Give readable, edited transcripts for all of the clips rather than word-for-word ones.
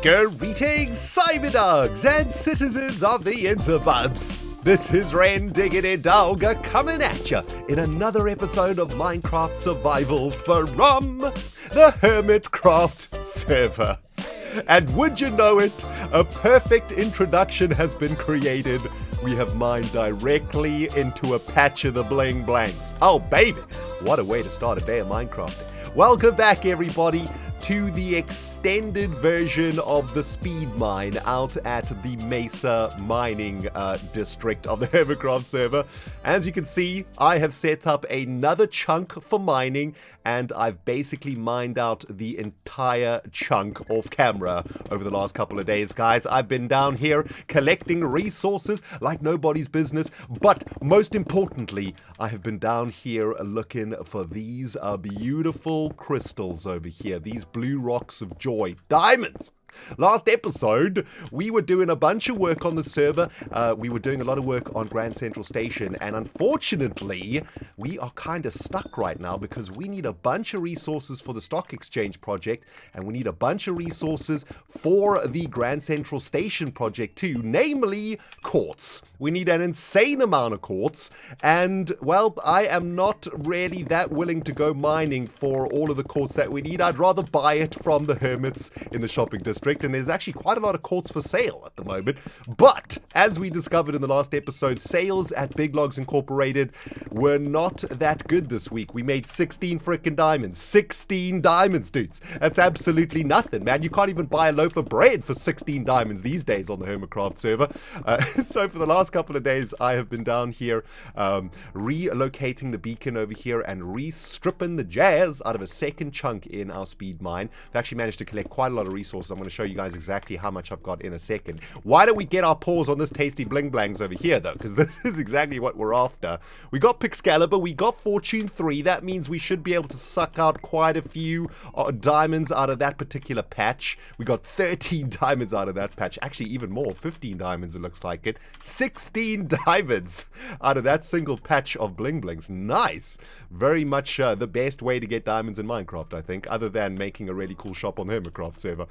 Greetings, Cyberdogs and citizens of the interbubs. This is ReNDoG coming at you in another episode of Minecraft Survival from the Hermitcraft server. And would you know it, a perfect introduction has been created. We have mined directly into a patch of the bling blanks. Oh baby, what a way to start a day of Minecraft. Welcome back everybody to the extended version of the speed mine out at the Mesa mining district of the Hermitcraft server. As you can see, I have set up another chunk for mining, and I've basically mined out the entire chunk off camera over the last couple of days, guys. I've been down here collecting resources like nobody's business, but most importantly, I have been down here looking for these beautiful crystals over here, these blue rocks of joy, diamonds. Last episode, we were doing a bunch of work on the server. We were doing a lot of work on Grand Central Station, and unfortunately, we are kind of stuck right now because we need a bunch of resources for the stock exchange project, and we need a bunch of resources for the Grand Central Station project too, namely quartz. We need an insane amount of quartz, and well, I am not really that willing to go mining for all of the quartz that we need. I'd rather buy it from the Hermits in the shopping district. And there's actually quite a lot of quartz for sale at the moment. But as we discovered in the last episode, sales at Big Logs Incorporated were not that good this week. We made 16 freaking diamonds. 16 diamonds, dudes. That's absolutely nothing, man. You can't even buy a loaf of bread for 16 diamonds these days on the Hermitcraft server. So for the last couple of days, I have been down here relocating the beacon over here and re-stripping the jazz out of a second chunk in our speed mine. I've actually managed to collect quite a lot of resources. I'm going to show you guys exactly how much I've got in a second. Why don't we get our paws on this tasty bling blangs over here though, because this is exactly what we're after. We got Pixcalibur, we got Fortune 3. That means we should be able to suck out quite a few diamonds out of that particular patch. We got 13 diamonds out of that patch, actually even more, 15 diamonds it looks like it. 16 diamonds out of that single patch of bling blings. Nice. Very much the best way to get diamonds in Minecraft, I think, other than making a really cool shop on the Hermitcraft server.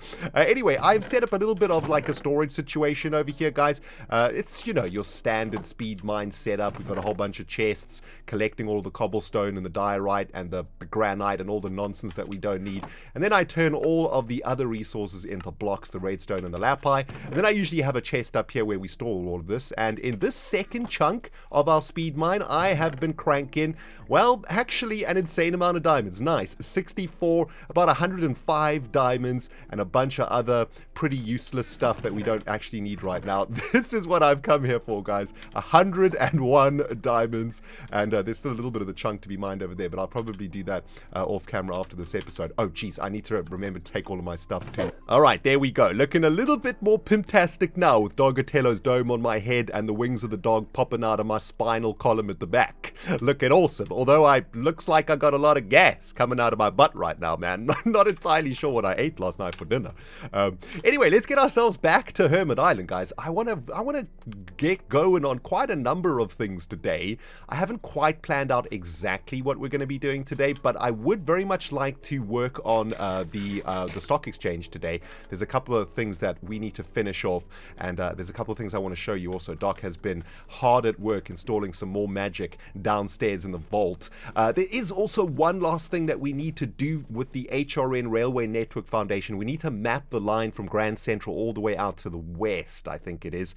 Anyway, I've set up a little bit of like a storage situation over here, guys. It's, you know, your standard speed mine setup. We've got a whole bunch of chests collecting all the cobblestone and the diorite and the granite and all the nonsense that we don't need. And then I turn all of the other resources into blocks, the redstone and the lapis. And then I usually have a chest up here where we store all of this. And in this second chunk of our speed mine, I have been cranking, well, actually an insane amount of diamonds. Nice. 64, about 105 diamonds and a bunch of other pretty useless stuff that we don't actually need right now. This is what I've come here for, guys. 101 diamonds, and there's still a little bit of the chunk to be mined over there, but I'll probably do that off camera after this episode. Oh geez, I need to remember to take all of my stuff too. Alright, there we go. Looking a little bit more pimptastic now with Dogatello's dome on my head and the wings of the dog popping out of my spinal column at the back. Looking awesome, although I looks like I got a lot of gas coming out of my butt right now, man. Not entirely sure what I ate last night for dinner. Anyway, let's get ourselves back to Hermit Island, guys. I want to get going on quite a number of things today. I haven't quite planned out exactly what we're going to be doing today, but I would very much like to work on the stock exchange today. There's a couple of things that we need to finish off, and there's a couple of things I want to show you also. Doc has been hard at work installing some more magic downstairs in the vault. There is also one last thing that we need to do with the HRN Railway Network Foundation. We need to map the line from Grand Central all the way out to the west, I think it is.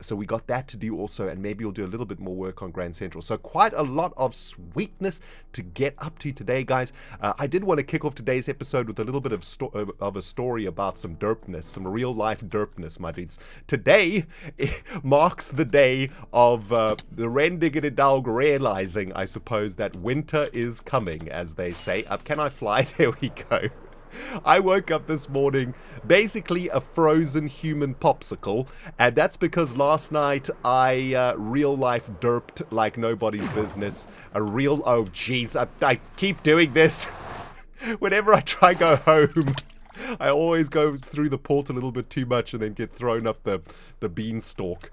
So we got that to do also, and maybe we'll do a little bit more work on Grand Central. So quite a lot of sweetness to get up to today, guys. I did want to kick off today's episode with a little bit of a story about some derpness, some real life derpness, my dudes. Today marks the day of the ReNDoG realizing, I suppose, that winter is coming, as they say. Can I fly? There we go. I woke up this morning basically a frozen human popsicle, and that's because last night I real life derped like nobody's business. Oh jeez, I keep doing this. Whenever I try go home, I always go through the port a little bit too much and then get thrown up the beanstalk.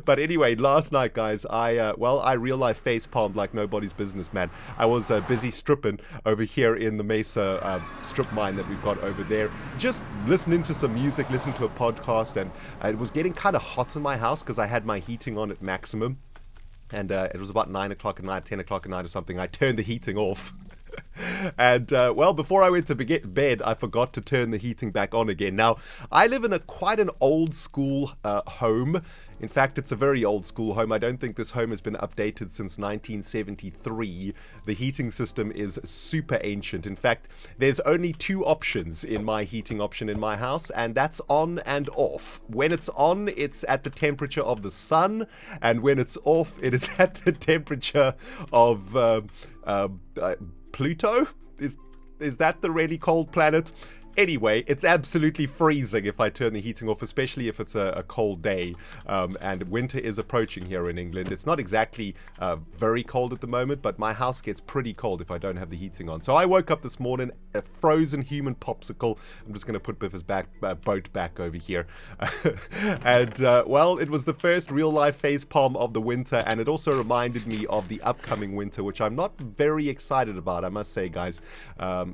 But anyway, last night, guys, I real life face palmed like nobody's business, man. I was busy stripping over here in the Mesa strip mine that we've got over there, just listening to some music, listening to a podcast, and it was getting kind of hot in my house because I had my heating on at maximum, and it was about 9 o'clock at night, 10 o'clock at night or something. I turned the heating off. And, before I went to bed, I forgot to turn the heating back on again. Now, I live in quite an old school home. In fact, it's a very old school home. I don't think this home has been updated since 1973. The heating system is super ancient. In fact, there's only two options in my heating option in my house, and that's on and off. When it's on, it's at the temperature of the sun, and when it's off, it is at the temperature of Pluto? Is that the really cold planet? Anyway, it's absolutely freezing if I turn the heating off, especially if it's a cold day. And winter is approaching here in England. It's not exactly very cold at the moment, but my house gets pretty cold if I don't have the heating on. So I woke up this morning, a frozen human popsicle. I'm just going to put Biff's boat back over here. And, it was the first real-life face palm of the winter, and it also reminded me of the upcoming winter, which I'm not very excited about, I must say, guys.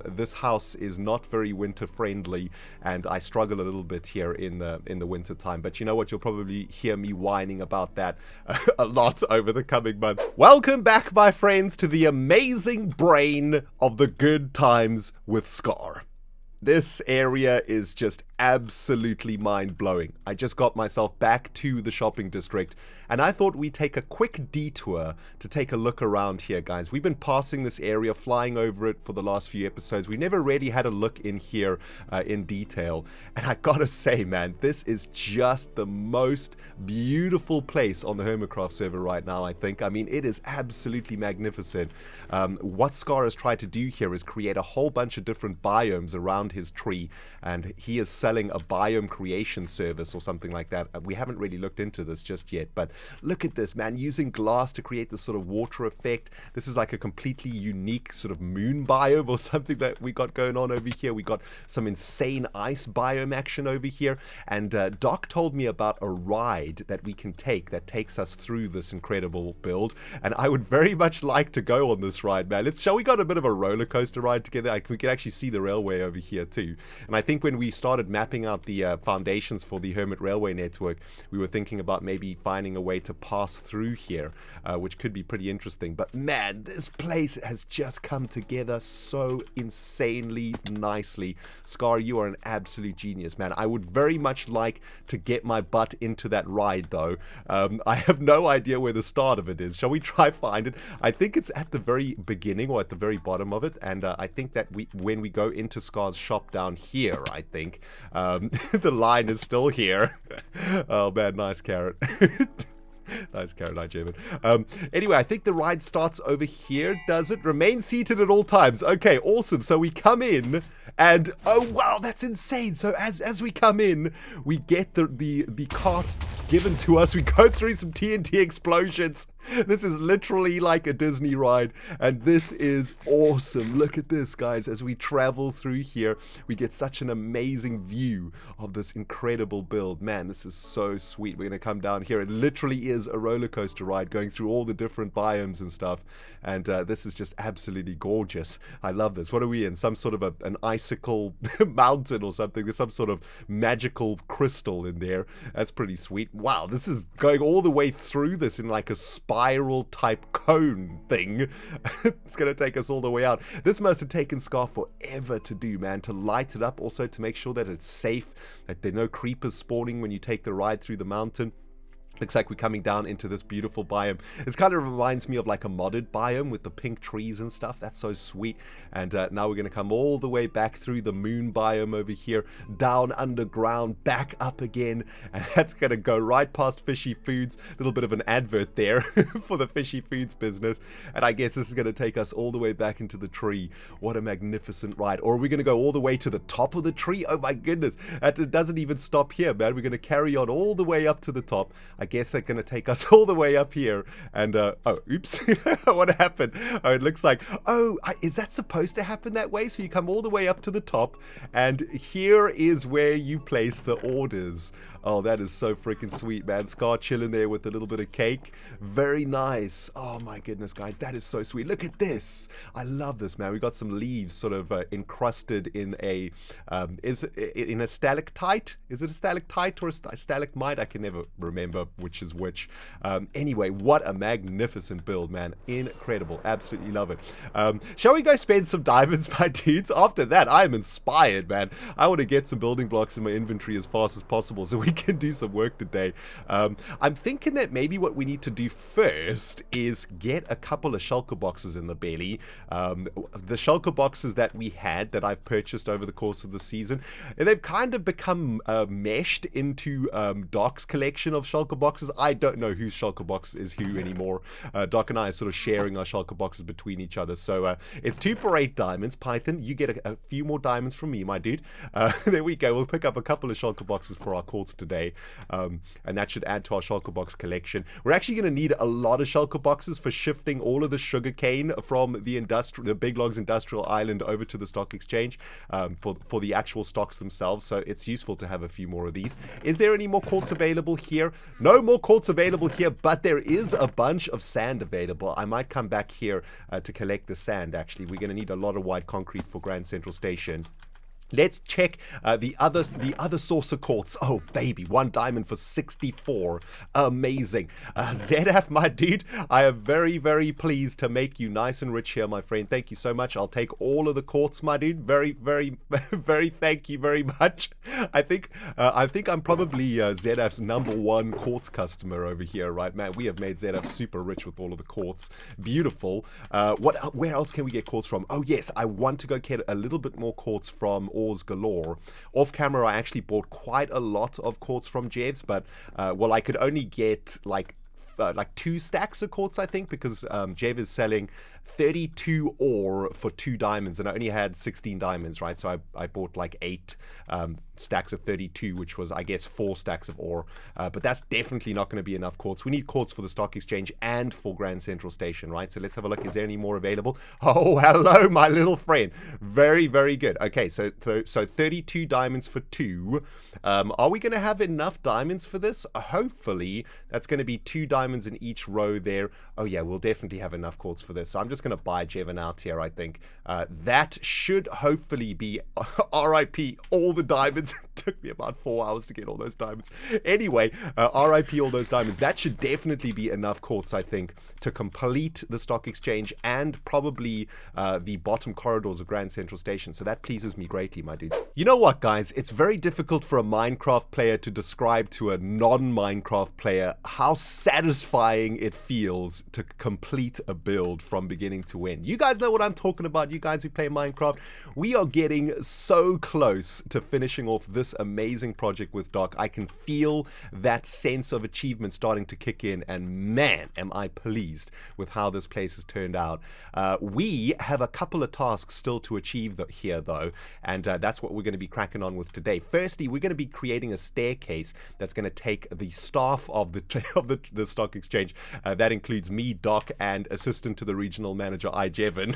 This house is not very winter friendly, and I struggle a little bit here in the winter time. But you know what? You'll probably hear me whining about that a lot over the coming months. Welcome back, my friends, to the amazing brain of the good times with Scar. This area is just absolutely mind-blowing. I just got myself back to the shopping district, and I thought we'd take a quick detour to take a look around here, guys. We've been passing this area, flying over it for the last few episodes. We never really had a look in here in detail, and I gotta say, man, this is just the most beautiful place on the Hermitcraft server right now, I think. I mean, it is absolutely magnificent. What Scar has tried to do here is create a whole bunch of different biomes around his tree, and he is selling a biome creation service or something like that. We haven't really looked into this just yet, but look at this, man, using glass to create this sort of water effect. This is like a completely unique sort of moon biome or something that we got going on over here. We got some insane ice biome action over here, and Doc told me about a ride that we can take that takes us through this incredible build, and I would very much like to go on this ride, man. Shall we got a bit of a roller coaster ride together? We can actually see the railway over here too, and I think when we started mapping out the foundations for the Hermit Railway network, we were thinking about maybe finding a way to pass through here, which could be pretty interesting. But man, this place has just come together so insanely nicely. Scar, you are an absolute genius, man. I would very much like to get my butt into that ride, though. I have no idea where the start of it is. Shall we try find it? I think it's at the very beginning or at the very bottom of it, and I think that when we go into Scar's shop down here, I think the line is still here. Oh man, nice carrot. Nice carrot, I German. Anyway, I think the ride starts over here, does it? Remain seated at all times. Okay, awesome. So we come in, and oh wow, that's insane. So as we come in, we get the cart given to us. We go through some TNT explosions. This is literally like a Disney ride, and this is awesome. Look at this, guys. As we travel through here, we get such an amazing view of this incredible build. Man, this is so sweet. We're going to come down here. It literally is a roller coaster ride going through all the different biomes and stuff, and this is just absolutely gorgeous. I love this. What are we in? Some sort of an icicle mountain or something. There's some sort of magical crystal in there. That's pretty sweet. Wow, this is going all the way through this in like a spiral type cone thing. It's going to take us all the way out. This must have taken Scar forever to do, man, to light it up, also to make sure that it's safe, that there are no creepers spawning when you take the ride through the mountain. Looks like we're coming down into this beautiful biome. It kind of reminds me of like a modded biome with the pink trees and stuff. That's so sweet. And now we're going to come all the way back through the moon biome over here, down underground, back up again. And that's going to go right past Fishy Foods. A little bit of an advert there for the Fishy Foods business. And I guess this is going to take us all the way back into the tree. What a magnificent ride. Or are we going to go all the way to the top of the tree? Oh my goodness. It doesn't even stop here, man. We're going to carry on all the way up to the top. I guess they're going to take us all the way up here. And, oh, oops. What happened? Oh, it looks like, is that supposed to happen that way? So you come all the way up to the top, and here is where you place the orders. Oh, that is so freaking sweet, man. Scar chilling there with a little bit of cake. Very nice. Oh my goodness, guys, that is so sweet. Look at this. I love this, man. We got some leaves sort of encrusted in a in a stalactite. Is it a stalactite or a stalagmite? I can never remember which is which. Anyway, what a magnificent build, man. Incredible. Absolutely love it. Shall we go spend some diamonds, my dudes? After that, I am inspired, man. I want to get some building blocks in my inventory as fast as possible so we can do some work today. I'm thinking that maybe what we need to do first is get a couple of shulker boxes in the belly. The shulker boxes that we had that I've purchased over the course of the season, they've kind of become meshed into Doc's collection of shulker boxes. I don't know whose shulker box is who anymore. Doc and I are sort of sharing our shulker boxes between each other. So it's 2 for 8 diamonds. Python, you get a few more diamonds from me, my dude. There we go. We'll pick up a couple of shulker boxes for our quartz today, and that should add to our shulker box collection. We're actually going to need a lot of shulker boxes for shifting all of the sugar cane from the Big Logs Industrial Island over to the stock exchange, for the actual stocks themselves. So it's useful to have a few more of these. Is there any more quartz available here? No more quartz available here, but there is a bunch of sand available. I might come back here to collect the sand. Actually, we're going to need a lot of white concrete for Grand Central Station. Let's check the other source of quartz. Oh, baby, 1 diamond for 64. Amazing. ZF, my dude, I am very, very pleased to make you nice and rich here, my friend. Thank you so much. I'll take all of the quartz, my dude. Very, very, very thank you very much. I think I'm probably ZF's #1 quartz customer over here, right, man? We have made ZF super rich with all of the quartz. Beautiful. Where else can we get quartz from? Oh, yes, I want to go get a little bit more quartz from Ores Galore. Off camera, I actually bought quite a lot of quartz from Jev's, but well, I could only get like 2 stacks of quartz, I think, because Jev is selling 32 ore for 2 diamonds, and I only had 16 diamonds, right? So I bought like 8 stacks of 32, which was, I guess, 4 stacks of ore. But that's definitely not going to be enough quartz. We need quartz for the stock exchange and for Grand Central Station, right? So let's have a look. Is there any more available? Oh, hello, my little friend. Very, very good. Okay, so 32 diamonds for 2. Are we going to have enough diamonds for this? Hopefully, that's going to be 2 diamonds in each row there. Oh, yeah, we'll definitely have enough quartz for this. So I'm just going to buy Jevon out here, I think. That should hopefully be RIP all the diamonds. It took me about 4 hours to get all those diamonds. Anyway, RIP all those diamonds. That should definitely be enough quartz, I think, to complete the stock exchange and probably the bottom corridors of Grand Central Station. So that pleases me greatly, my dudes. You know what, guys? It's very difficult for a Minecraft player to describe to a non-Minecraft player how satisfying it feels to complete a build from beginning to end. You guys know what I'm talking about, you guys who play Minecraft. We are getting so close to finishing off this amazing project with Doc. I can feel that sense of achievement starting to kick in, and man, am I pleased with how this place has turned out. We have a couple of tasks still to achieve here, though, and that's what we're going to be cracking on with today. Firstly, we're going to be creating a staircase that's going to take the staff of the stock exchange. That includes me, Doc, and assistant to the regional manager, Jevon.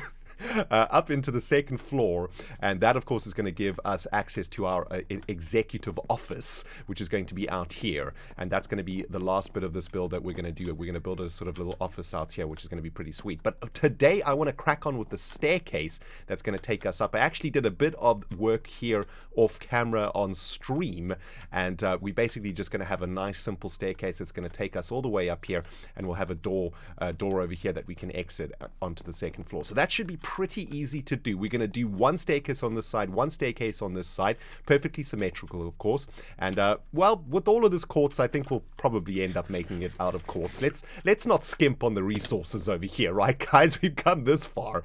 Up into the 2nd floor, and that of course is going to give us access to our executive office, which is going to be out here, and that's going to be the last bit of this build that we're going to do. We're going to build a sort of little office out here, which is going to be pretty sweet. But today I want to crack on with the staircase that's going to take us up. I actually did a bit of work here off camera on stream, and we basically just going to have a nice simple staircase that's going to take us all the way up here, and we'll have a door over here that we can exit onto the 2nd floor. So that should be pretty easy to do. We're going to do 1 staircase on this side, 1 staircase on this side, perfectly symmetrical, of course. And well, with all of this quartz, I think we'll probably end up making it out of quartz. Let's not skimp on the resources over here, right, guys? We've come this far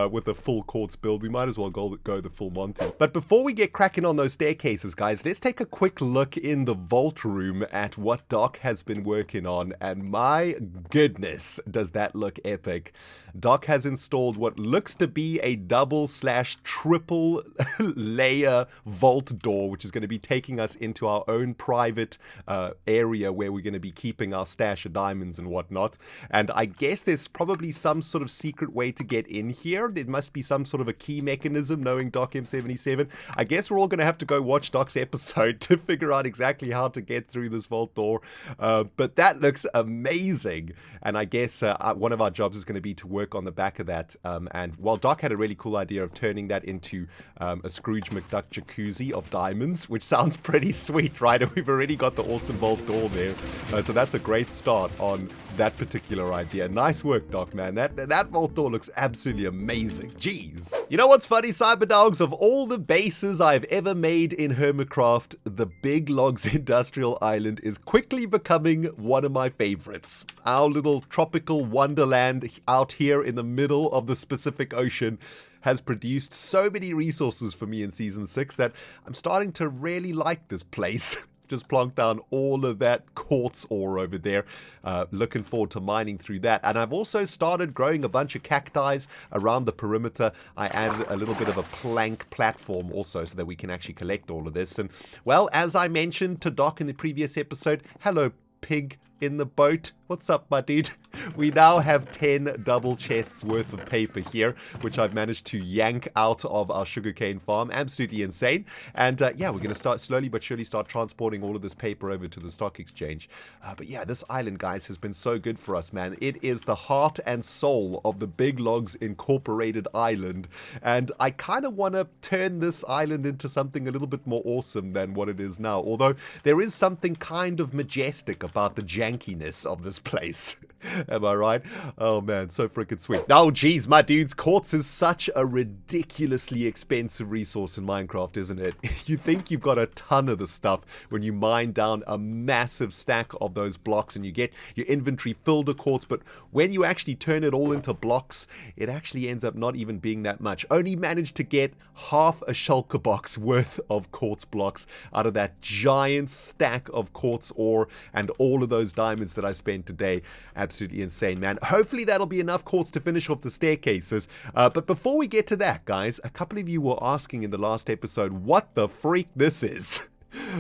with a full quartz build. We might as well go the full Monty. But before we get cracking on those staircases, guys, let's take a quick look in the vault room at what Doc has been working on, and my goodness, does that look epic. Doc has installed what looks looks to be a double/triple layer vault door, which is going to be taking us into our own private area where we're going to be keeping our stash of diamonds and whatnot. And I guess there's probably some sort of secret way to get in here. There must be some sort of a key mechanism, knowing Doc M77. I guess we're all going to have to go watch Doc's episode to figure out exactly how to get through this vault door. But that looks amazing. And I guess one of our jobs is going to be to work on the back of that. And while Doc had a really cool idea of turning that into a Scrooge McDuck jacuzzi of diamonds, which sounds pretty sweet, right? And we've already got the awesome vault door there. So that's a great start on that particular idea. Nice work, Doc, man. That vault door looks absolutely amazing. Jeez. You know what's funny, Cyberdogs? Of all the bases I've ever made in Hermitcraft, the Big Logs Industrial Island is quickly becoming one of my favorites. Our little tropical wonderland out here in the middle of the Pacific Ocean has produced so many resources for me in Season 6 that I'm starting to really like this place. Just plonked down all of that quartz ore over there. Looking forward to mining through that. And I've also started growing a bunch of cacti around the perimeter. I added a little bit of a plank platform also so that we can actually collect all of this. And, well, as I mentioned to Doc in the previous episode, hello, pig in the boat. What's up, my dude? We now have 10 double chests worth of paper here, which I've managed to yank out of our sugarcane farm. Absolutely insane. And yeah, we're going to start slowly but surely start transporting all of this paper over to the stock exchange. But yeah, this island, guys, has been so good for us, man. It is the heart and soul of the Big Logs Incorporated Island. And I kind of want to turn this island into something a little bit more awesome than what it is now. Although there is something kind of majestic about the jankiness of this place. Am I right? Oh man, so freaking sweet. Oh geez, my dudes, quartz is such a ridiculously expensive resource in Minecraft, isn't it? You think you've got a ton of the stuff when you mine down a massive stack of those blocks and you get your inventory filled with quartz, but when you actually turn it all into blocks, it actually ends up not even being that much. Only managed to get half a shulker box worth of quartz blocks out of that giant stack of quartz ore and all of those diamonds that I spent today. Absolutely insane, man. Hopefully that'll be enough quartz to finish off the staircases. But before we get to that, guys, a couple of you were asking in the last episode what the freak this is.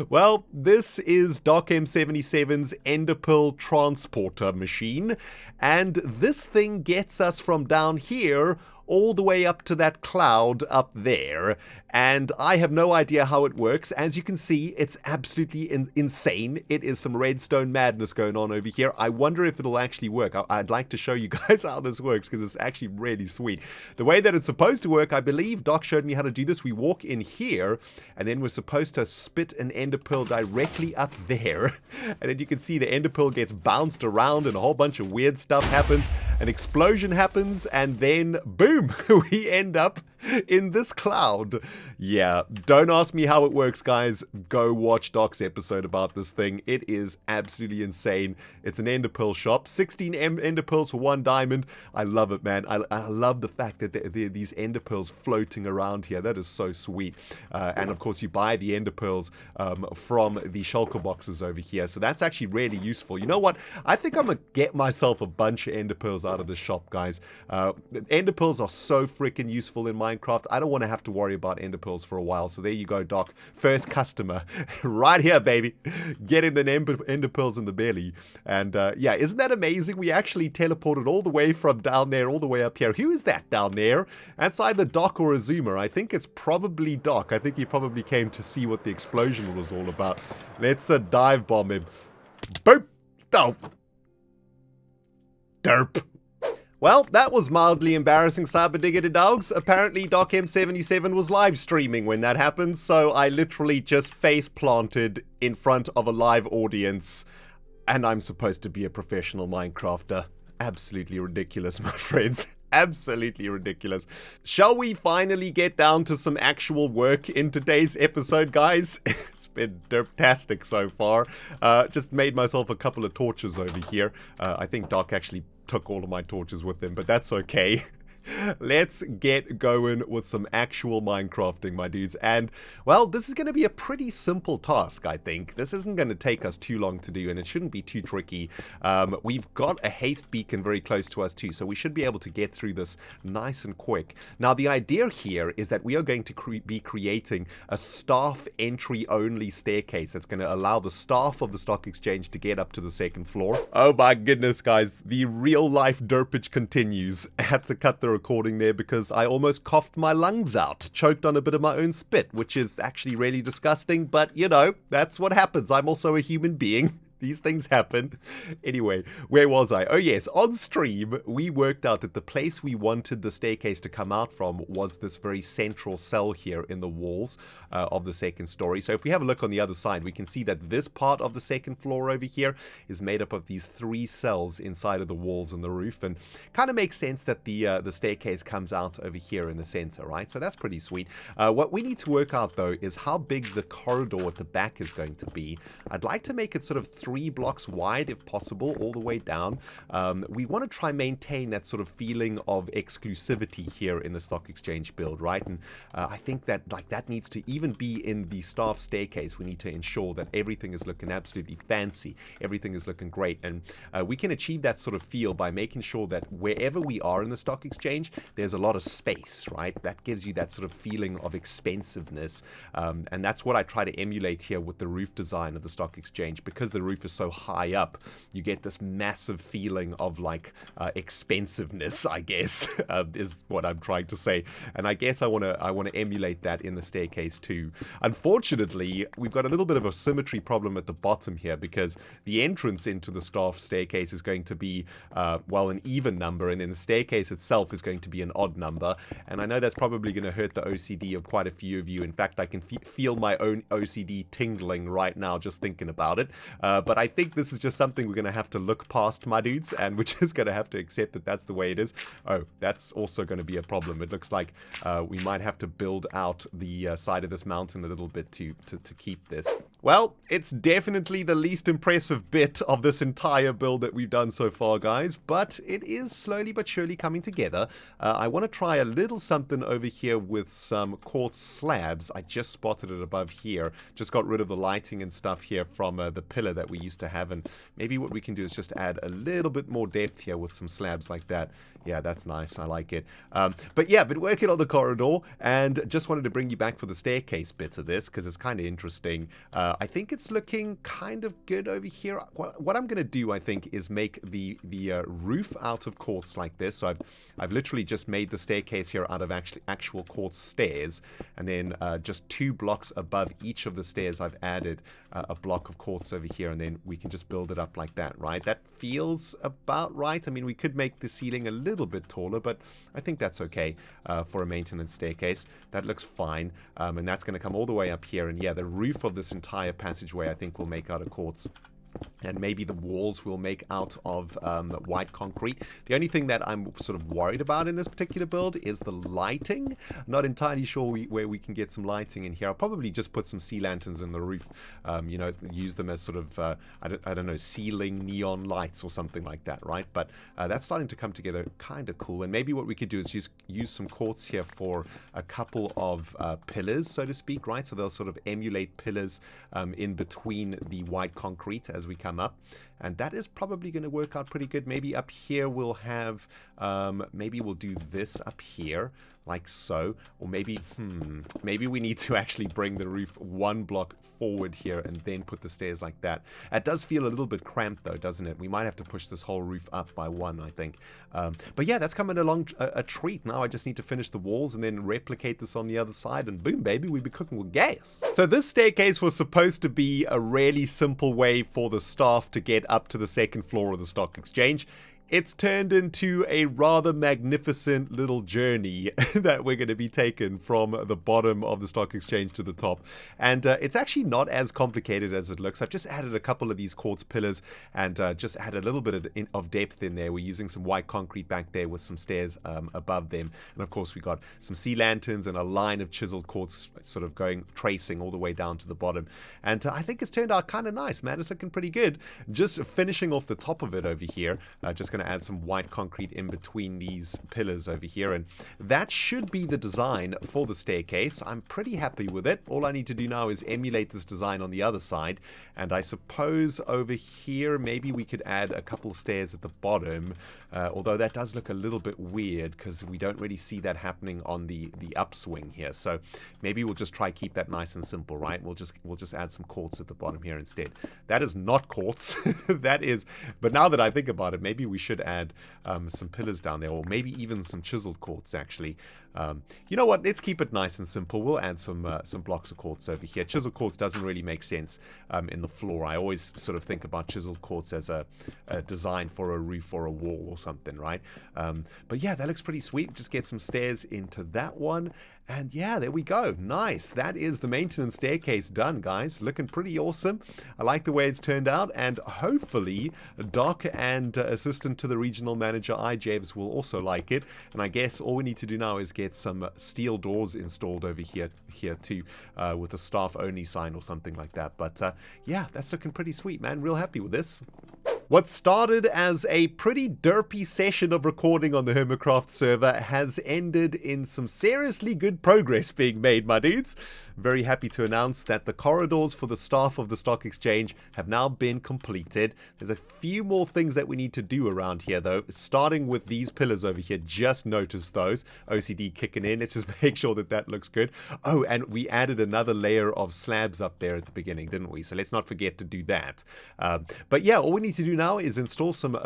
Well, this is Doc M77's Enderpearl transporter machine, and this thing gets us from down here all the way up to that cloud up there, and I have no idea how it works. As you can see, it's absolutely insane. It is some redstone madness going on over here. I wonder if it'll actually work. I'd like to show you guys how this works because it's actually really sweet. The way that it's supposed to work, I believe Doc showed me how to do this. We walk in here, and then we're supposed to spit an ender pearl directly up there, and then you can see the ender pearl gets bounced around and a whole bunch of weird stuff happens. An explosion happens, and then boom, we end up in this cloud. Yeah, don't ask me how it works, guys. Go watch Doc's episode about this thing. It is absolutely insane. It's an ender pearl shop. 16 ender pearls for 1 diamond. I love it, man. I love the fact that there are these ender pearls floating around here. That is so sweet. And of course, you buy the ender pearls from the shulker boxes over here. So that's actually really useful. You know what? I think I'm going to get myself a bunch of ender pearls out of the shop, guys. Ender pearls are so freaking useful in Minecraft. I don't want to have to worry about ender pearls for a while. So there you go, Doc. First customer right here, baby. Getting the ender pearls in the belly. And yeah, isn't that amazing? We actually teleported all the way from down there all the way up here. Who is that down there? That's either Doc or Azuma. I think it's probably Doc. I think he probably came to see what the explosion was all about. Let's dive bomb him. Boop. Oh. Derp. Well, that was mildly embarrassing, Cyberdog Dogs. Apparently, Doc M77 was live streaming when that happened, so I literally just face planted in front of a live audience, and I'm supposed to be a professional Minecrafter. Absolutely ridiculous, my friends. Absolutely ridiculous. Shall we finally get down to some actual work in today's episode, guys? It's been derptastic so far. Just made myself a couple of torches over here. I think Doc actually took all of my torches with him, but that's okay. Let's get going with some actual Minecrafting, my dudes. And, well, this is going to be a pretty simple task, I think. This isn't going to take us too long to do, and it shouldn't be too tricky. We've got a haste beacon very close to us, too, so we should be able to get through this nice and quick. Now, the idea here is that we are going to be creating a staff entry-only staircase that's going to allow the staff of the stock exchange to get up to the second floor. Oh, my goodness, guys. The real-life derpage continues. I had to cut the recording there because I almost coughed my lungs out, choked on a bit of my own spit, which is actually really disgusting, but you know, that's what happens. I'm also a human being. These things happen. Anyway, where was I? Oh yes, on stream, we worked out that the place we wanted the staircase to come out from was this very central cell here in the walls of the second story. So if we have a look on the other side, we can see that this part of the second floor over here is made up of these 3 cells inside of the walls and the roof, and kind of makes sense that the staircase comes out over here in the center, right? So that's pretty sweet. What we need to work out though is how big the corridor at the back is going to be. I'd like to make it sort of 3 blocks wide if possible, all the way down. We want to try and maintain that sort of feeling of exclusivity here in the stock exchange build, right? And I think that that needs to even be in the staff staircase. We need to ensure that everything is looking absolutely fancy, everything is looking great, and we can achieve that sort of feel by making sure that wherever we are in the stock exchange, there's a lot of space, right? That gives you that sort of feeling of expensiveness, and that's what I try to emulate here with the roof design of the stock exchange. Because the roof is so high up, you get this massive feeling of like expensiveness, I guess, is what I'm trying to say. And I guess I want to emulate that in the staircase too. Unfortunately, we've got a little bit of a symmetry problem at the bottom here, because the entrance into the staff staircase is going to be well, an even number, and then the staircase itself is going to be an odd number. And I know that's probably going to hurt the OCD of quite a few of you. In fact, I can feel my own OCD tingling right now just thinking about it. But I think this is just something we're going to have to look past, my dudes, and we're just going to have to accept that that's the way it is. Oh, that's also going to be a problem. It looks like we might have to build out the side of this mountain a little bit to keep this. Well, it's definitely the least impressive bit of this entire build that we've done so far, guys, but it is slowly but surely coming together. I want to try a little something over here with some quartz slabs. I just spotted it above here. Just got rid of the lighting and stuff here from the pillar that we used to have, and maybe what we can do is just add a little bit more depth here with some slabs like that. Yeah, that's nice. I like it. But yeah, been working on the corridor, and just wanted to bring you back for the staircase bit of this because it's kind of interesting. I think it's looking kind of good over here. What I'm going to do, I think, is make the roof out of quartz like this. So I've literally just made the staircase here out of actual quartz stairs, and then just 2 blocks above each of the stairs I've added a block of quartz over here, and then we can just build it up like that, right? That feels about right. I mean, we could make the ceiling a little bit taller, but I think that's okay for a maintenance staircase. That looks fine, and that's going to come all the way up here, and yeah, the roof of this entire passageway I think will make out of quartz. And maybe the walls will make out of white concrete. The only thing that I'm sort of worried about in this particular build is the lighting. Not entirely sure where we can get some lighting in here. I'll probably just put some sea lanterns in the roof, you know, use them as sort of, I don't know, ceiling neon lights or something like that, right? But that's starting to come together kind of cool. And maybe what we could do is use some quartz here for a couple of pillars, so to speak, right? So they'll sort of emulate pillars in between the white concrete as we come up, and that is probably going to work out pretty good. Maybe up here we'll have maybe we'll do this up here like so, or maybe we need to actually bring the roof 1 block forward here and then put the stairs like that. It does feel a little bit cramped though, doesn't it? We might have to push this whole roof up by 1, I think. But yeah, that's coming along a treat. Now I just need to finish the walls and then replicate this on the other side, and boom baby, we'll be cooking with gas. So this staircase was supposed to be a really simple way for the staff to get up to the second floor of the stock exchange. It's turned into a rather magnificent little journey that we're going to be taking from the bottom of the stock exchange to the top. And it's actually not as complicated as it looks. I've just added a couple of these quartz pillars and just added a little bit of depth in there. We're using some white concrete back there with some stairs above them. And of course, we got some sea lanterns and a line of chiseled quartz sort of tracing all the way down to the bottom. And I think it's turned out kind of nice, man. It's looking pretty good. Just finishing off the top of it over here. Just going to to add some white concrete in between these pillars over here, and that should be the design for the staircase. I'm pretty happy with it. All I need to do now is emulate this design on the other side, and I suppose over here maybe we could add a couple of stairs at the bottom, although that does look a little bit weird because we don't really see that happening on the upswing here. So maybe we'll just try keep that nice and simple, right? We'll just add some quartz at the bottom here instead. That is not quartz. That is, but now that I think about it, maybe we should add some pillars down there, or maybe even some chiseled quartz actually. You know what? Let's keep it nice and simple. We'll add some blocks of quartz over here. Chiseled quartz doesn't really make sense in the floor. I always sort of think about chiseled quartz as a design for a roof or a wall or something, right? But yeah, that looks pretty sweet. Just get some stairs into that one. And yeah, there we go. Nice. That is the maintenance staircase done, guys. Looking pretty awesome. I like the way it's turned out. And hopefully, Doc and assistant to the regional manager, iJevs, will also like it. And I guess all we need to do now is get some steel doors installed over here too, with a staff-only sign or something like that. But yeah, that's looking pretty sweet, man. Real happy with this. What started as a pretty derpy session of recording on the Hermitcraft server has ended in some seriously good progress being made, my dudes. Very happy to announce that the corridors for the staff of the stock exchange have now been completed. There's a few more things that we need to do around here though, starting with these pillars over here. Just notice those. OCD kicking in. Let's just make sure that that looks good. Oh, and we added another layer of slabs up there at the beginning, didn't we? So let's not forget to do that. But yeah, all we need to do now is install some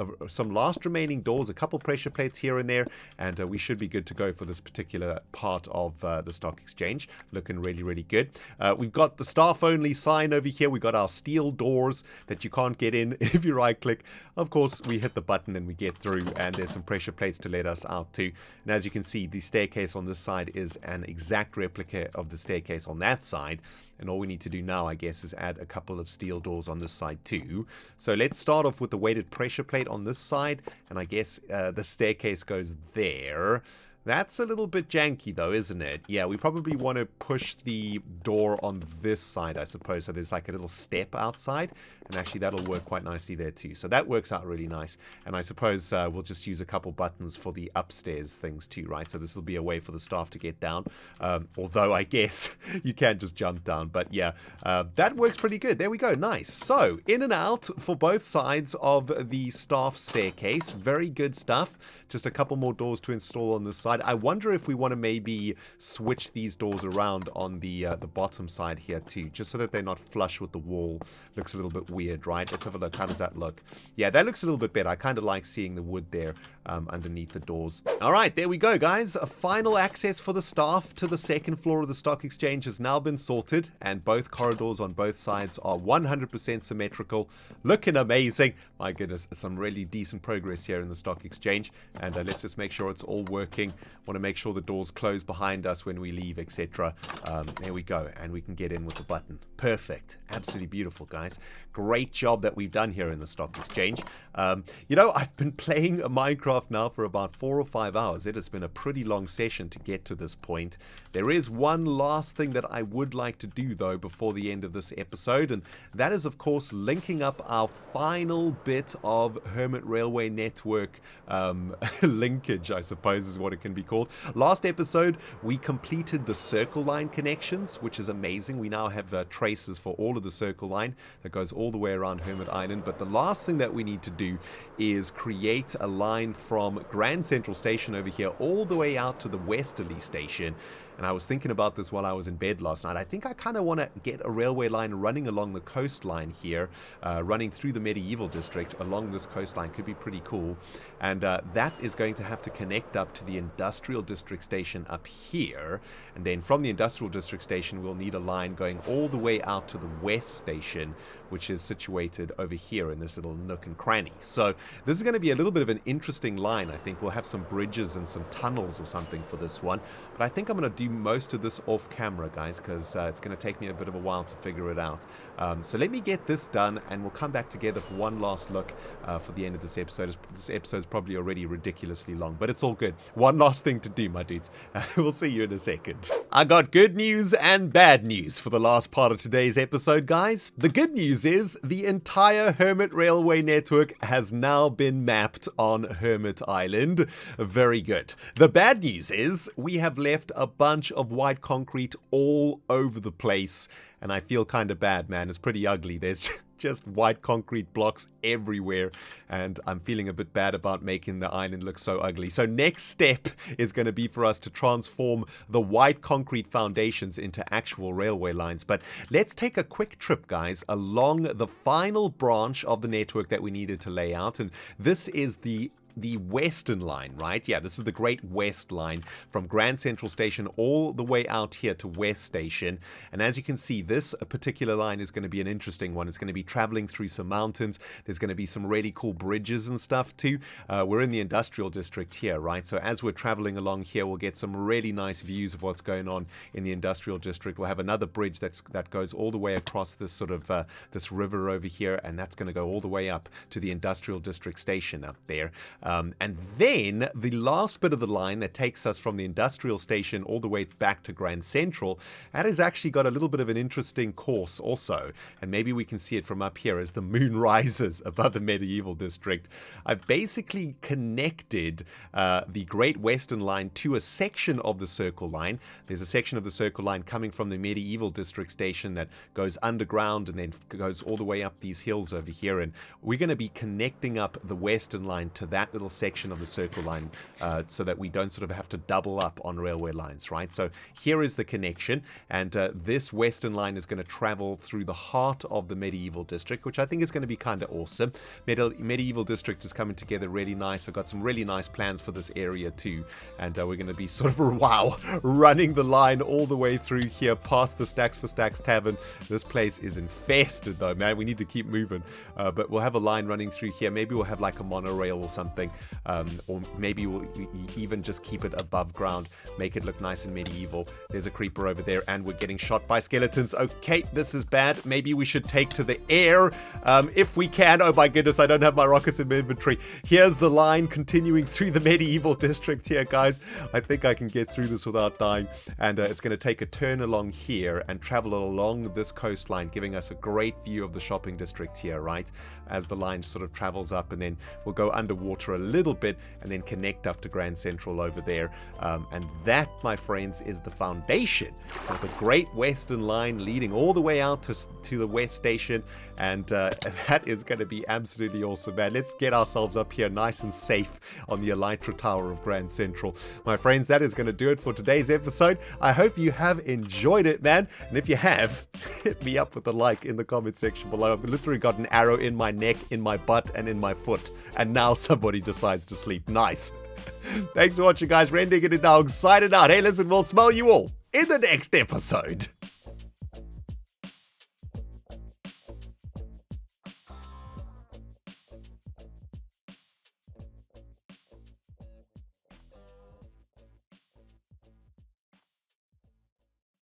last remaining doors, a couple pressure plates here and there, and we should be good to go for this particular part of the stock exchange. Looking really, really good. We've got the staff only sign over here. We've got our steel doors that you can't get in if you right click. Of course, we hit the button and we get through, and there's some pressure plates to let us out too. And as you can see, the staircase on this side is an exact replica of the staircase on that side. And all we need to do now, I guess, is add a couple of steel doors on this side too. So let's start off with the weighted pressure plate on this side. And I guess the staircase goes there. That's a little bit janky though, isn't it? Yeah, we probably want to push the door on this side, I suppose. So there's like a little step outside. And actually that'll work quite nicely there too. So that works out really nice. And I suppose we'll just use a couple buttons for the upstairs things too, right? So this will be a way for the staff to get down. Although I guess you can just jump down. But yeah, that works pretty good. There we go. Nice. So in and out for both sides of the staff staircase. Very good stuff. Just a couple more doors to install on this side. I wonder if we want to maybe switch these doors around on the bottom side here too, just so that they're not flush with the wall. Looks a little bit weird, right? Let's have a look. How does that look? Yeah, that looks a little bit better. I kind of like seeing the wood there underneath the doors. All right, there we go, guys. A final access for the staff to the second floor of the stock exchange has now been sorted, and both corridors on both sides are 100% symmetrical. Looking amazing. My goodness, some really decent progress here in the stock exchange. And let's just make sure it's all working. Want to make sure the doors close behind us when we leave, etc. There we go, and we can get in with the button. Perfect. Absolutely beautiful, guys. Great job that we've done here in the stock exchange. You know, I've been playing Minecraft now for about 4 or 5 hours. It has been a pretty long session to get to this point. There is one last thing that I would like to do, though, before the end of this episode, and that is, of course, linking up our final bit of Hermit Railway Network linkage, I suppose is what it can be called. Last episode, we completed the Circle Line connections, which is amazing. We now have traces for all of the Circle Line that goes all the way around Hermit Island, but the last thing that we need to do is create a line from Grand Central Station over here all the way out to the Westerly Station. And I was thinking about this while I was in bed last night. I think I kind of want to get a railway line running along the coastline here, running through the medieval district along this coastline. Could be pretty cool. And that is going to have to connect up to the industrial district station up here. And then from the industrial district station, we'll need a line going all the way out to the west station, which is situated over here in this little nook and cranny. So this is going to be a little bit of an interesting line. I think we'll have some bridges and some tunnels or something for this one. But I think I'm going to do do most of this off camera, guys, because it's going to take me a bit of a while to figure it out. So let me get this done, and we'll come back together for one last look for the end of this episode. This episode is probably already ridiculously long, but it's all good. One last thing to do, my dudes. We'll see you in a second. I got good news and bad news for the last part of today's episode, guys. The good news is the entire Hermit Railway network has now been mapped on Hermit Island. Very good. The bad news is we have left a bunch of white concrete all over the place, and I feel kind of bad, man. It's pretty ugly. There's just white concrete blocks everywhere, and I'm feeling a bit bad about making the island look so ugly. So next step is going to be for us to transform the white concrete foundations into actual railway lines. But let's take a quick trip, guys, along the final branch of the network that we needed to lay out, and this is the western line, right? Yeah, this is the Great West Line from Grand Central Station all the way out here to West Station. And as you can see, this particular line is going to be an interesting one. It's going to be traveling through some mountains. There's going to be some really cool bridges and stuff too. We're in the industrial district here, right? So as we're traveling along here, we'll get some really nice views of what's going on in the industrial district. We'll have another bridge that goes all the way across this sort of this river over here, and that's going to go all the way up to the industrial district station up there. And then the last bit of the line that takes us from the industrial station all the way back to Grand Central, that has actually got a little bit of an interesting course also. And maybe we can see it from up here as the moon rises above the medieval district. I've basically connected the Great Western Line to a section of the Circle Line. There's a section of the Circle Line coming from the medieval district station that goes underground and then goes all the way up these hills over here. And we're going to be connecting up the Western Line to that little section of the Circle Line so that we don't sort of have to double up on railway lines, right? So here is the connection, and this Western Line is going to travel through the heart of the medieval district, which I think is going to be kind of awesome. Medieval district is coming together really nice. I've got some really nice plans for this area too, and we're going to be sort of, wow, running the line all the way through here past the Stacks for Stacks Tavern. This place is infested though, man. We need to keep moving, but we'll have a line running through here. Maybe we'll have like a monorail or something. Or maybe we'll even just keep it above ground, make it look nice and medieval. There's a creeper over there, and we're getting shot by skeletons. Okay, this is bad. Maybe we should take to the air if we can. Oh my goodness, I don't have my rockets in my inventory. Here's the line continuing through the medieval district here, guys. I think I can get through this without dying, and it's going to take a turn along here and travel along this coastline, giving us a great view of the shopping district here, right? As the line sort of travels up, and then we'll go underwater a little bit and then connect up to Grand Central over there. And that, my friends, is the foundation of the Great Western Line leading all the way out to the West Station. And that is going to be absolutely awesome, man. Let's get ourselves up here nice and safe on the Elytra Tower of Grand Central. My friends, that is going to do it for today's episode. I hope you have enjoyed it, man. And if you have, hit me up with a like in the comment section below. I've literally got an arrow in my neck, in my butt, and in my foot. And now somebody decides to sleep. Nice. Thanks for watching, guys. ReNDoG signing out. Hey, listen, we'll smell you all in the next episode.